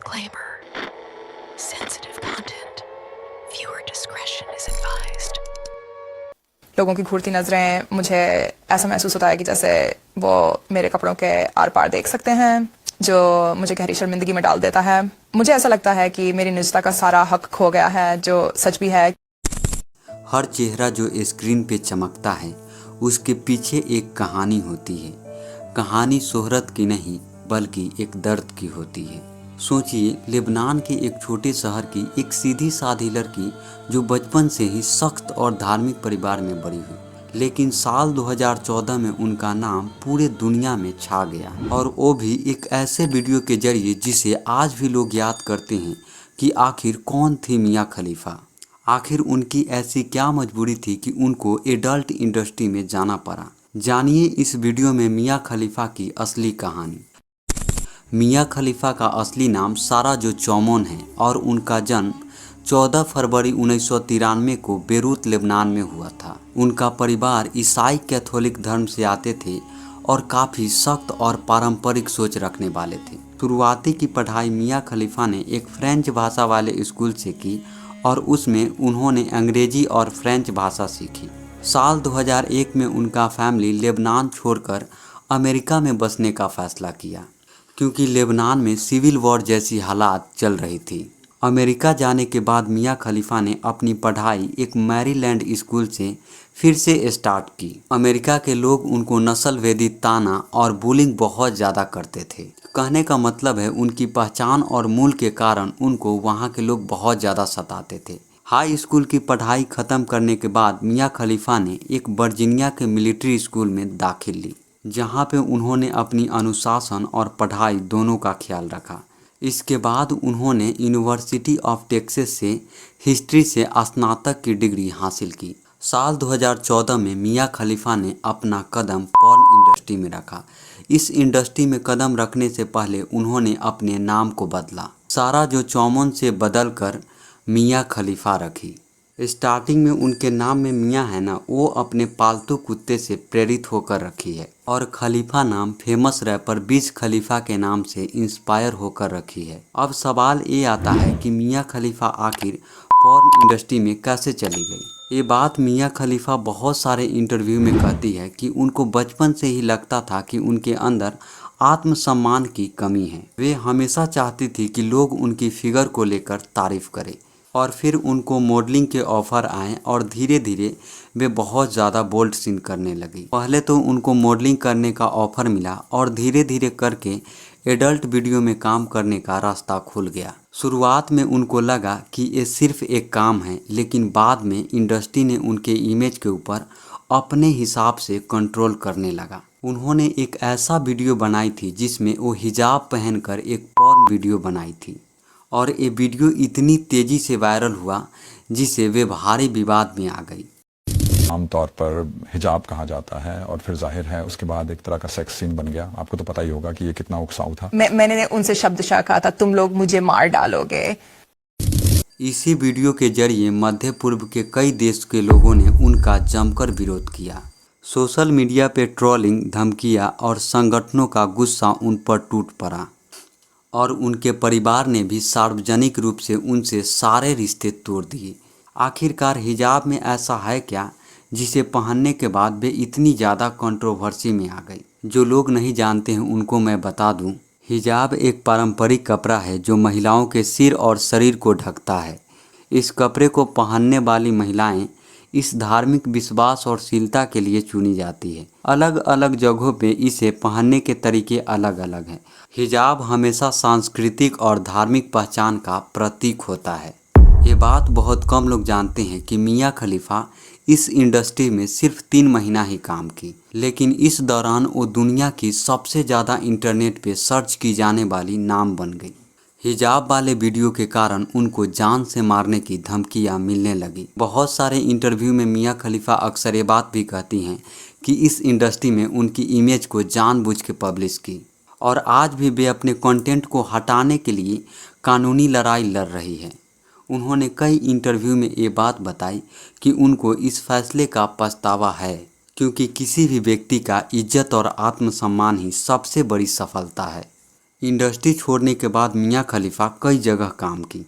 Disclaimer. Sensitive content. Viewer discretion is advised. लोगों की घूरती नजरें, मुझे ऐसा महसूस होता है कि जैसे वो मेरे कपड़ों के आर पार देख सकते हैं, जो मुझे गहरी शर्मिंदगी में डाल देता है। मुझे ऐसा लगता है कि मेरी निजता का सारा हक खो गया है, जो सच भी है। हर चेहरा जो स्क्रीन पे चमकता है उसके पीछे एक कहानी होती है। कहानी शोहरत की नहीं बल्कि एक दर्द की होती है। सोचिए, लेबनान के एक छोटे शहर की एक सीधी सादी लड़की जो बचपन से ही सख्त और धार्मिक परिवार में बड़ी हुई, लेकिन साल 2014 में उनका नाम पूरे दुनिया में छा गया, और वो भी एक ऐसे वीडियो के जरिए जिसे आज भी लोग याद करते हैं कि आखिर कौन थी मियां खलीफा। आखिर उनकी ऐसी क्या मजबूरी थी कि उनको एडल्ट इंडस्ट्री में जाना पड़ा। जानिए इस वीडियो में मियां खलीफा की असली कहानी। मियां खलीफा का असली नाम सारा जो चौमोन है और उनका जन्म 14 फरवरी 1993 को बेरूत लेबनान में हुआ था। उनका परिवार ईसाई कैथोलिक धर्म से आते थे और काफ़ी सख्त और पारंपरिक सोच रखने वाले थे। शुरुआती की पढ़ाई मियां खलीफा ने एक फ्रेंच भाषा वाले स्कूल से की और उसमें उन्होंने अंग्रेजी और फ्रेंच भाषा सीखी। साल 2001 में उनका फैमिली लेबनान छोड़कर अमेरिका में बसने का फैसला किया, क्योंकि लेबनान में सिविल वॉर जैसी हालात चल रही थी। अमेरिका जाने के बाद मियां खलीफा ने अपनी पढ़ाई एक मैरीलैंड स्कूल से फिर से स्टार्ट की। अमेरिका के लोग उनको नस्ल भेदी ताना और बुलिंग बहुत ज़्यादा करते थे। कहने का मतलब है उनकी पहचान और मूल के कारण उनको वहाँ के लोग बहुत ज़्यादा सताते थे। हाई स्कूल की पढ़ाई ख़त्म करने के बाद मियां खलीफा ने एक वर्जीनिया के मिलिट्री स्कूल में दाखिल ली, जहाँ पे उन्होंने अपनी अनुशासन और पढ़ाई दोनों का ख्याल रखा। इसके बाद उन्होंने यूनिवर्सिटी ऑफ टेक्सास से हिस्ट्री से स्नातक की डिग्री हासिल की। साल 2014 में मियां खलीफा ने अपना कदम पॉर्न इंडस्ट्री में रखा। इस इंडस्ट्री में कदम रखने से पहले उन्होंने अपने नाम को बदला। सारा जो चौमन से बदलकर मियां खलीफा रखी। स्टार्टिंग में उनके नाम में मियां है ना, वो अपने पालतू कुत्ते से प्रेरित होकर रखी है, और खलीफा नाम फेमस रैपर विज खलीफा के नाम से इंस्पायर होकर रखी है। अब सवाल ये आता है कि मियां खलीफा आखिर पॉर्न इंडस्ट्री में कैसे चली गई। ये बात मियां खलीफा बहुत सारे इंटरव्यू में कहती है कि उनको बचपन से ही लगता था कि उनके अंदर आत्मसम्मान की कमी है। वे हमेशा चाहती थी कि लोग उनकी फिगर को लेकर तारीफ करें, और फिर उनको मॉडलिंग के ऑफ़र आए और धीरे धीरे वे बहुत ज़्यादा बोल्ड सीन करने लगी। पहले तो उनको मॉडलिंग करने का ऑफ़र मिला और धीरे धीरे करके एडल्ट वीडियो में काम करने का रास्ता खुल गया। शुरुआत में उनको लगा कि ये सिर्फ एक काम है, लेकिन बाद में इंडस्ट्री ने उनके इमेज के ऊपर अपने हिसाब से कंट्रोल करने लगा। उन्होंने एक ऐसा वीडियो बनाई थी जिसमें वो हिजाब पहनकर एक पॉर्न वीडियो बनाई थी, और ये वीडियो इतनी तेज़ी से वायरल हुआ जिसे वे भारी विवाद में आ गई। आमतौर पर हिजाब कहा जाता है और फिर जाहिर है उसके बाद एक तरह का सेक्स सीन बन गया। आपको तो पता ही होगा कि ये कितना उकसाऊ था। मैंने उनसे शब्दशः कहा था, तुम लोग मुझे मार डालोगे। इसी वीडियो के जरिए मध्य पूर्व के कई देश के लोगों ने उनका जमकर विरोध किया। सोशल मीडिया पे ट्रोलिंग, धमकियां और संगठनों का गुस्सा उन पर टूट पड़ा, और उनके परिवार ने भी सार्वजनिक रूप से उनसे सारे रिश्ते तोड़ दिए। आखिरकार हिजाब में ऐसा है क्या जिसे पहनने के बाद वे इतनी ज़्यादा कंट्रोवर्सी में आ गई। जो लोग नहीं जानते हैं उनको मैं बता दूं, हिजाब एक पारंपरिक कपड़ा है जो महिलाओं के सिर और शरीर को ढकता है। इस कपड़े को पहनने वाली महिलाएं इस धार्मिक विश्वास और शीलता के लिए चुनी जाती है। अलग अलग जगहों पे इसे पहनने के तरीके अलग अलग हैं। हिजाब हमेशा सांस्कृतिक और धार्मिक पहचान का प्रतीक होता है। ये बात बहुत कम लोग जानते हैं कि मियां खलीफा इस इंडस्ट्री में सिर्फ 3 महीना ही काम की, लेकिन इस दौरान वो दुनिया की सबसे ज़्यादा इंटरनेट पे सर्च की जाने वाली नाम बन गई। हिजाब वाले वीडियो के कारण उनको जान से मारने की धमकियां मिलने लगी। बहुत सारे इंटरव्यू में मियां खलीफा अक्सर ये बात भी कहती हैं कि इस इंडस्ट्री में उनकी इमेज को जानबूझ के पब्लिश की, और आज भी वे अपने कंटेंट को हटाने के लिए कानूनी लड़ाई लड़ रही है। उन्होंने कई इंटरव्यू में ये बात बताई कि उनको इस फैसले का पछतावा है, क्योंकि किसी भी व्यक्ति का इज्जत और आत्मसम्मान ही सबसे बड़ी सफलता है। इंडस्ट्री छोड़ने के बाद मियां खलीफा कई जगह काम की,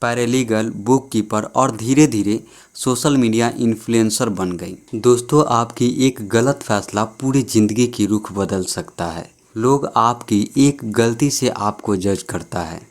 पैरालीगल, बुक कीपर और धीरे धीरे सोशल मीडिया इन्फ्लुएंसर बन गई। दोस्तों, आपकी एक गलत फैसला पूरी ज़िंदगी की रुख बदल सकता है। लोग आपकी एक गलती से आपको जज करता है।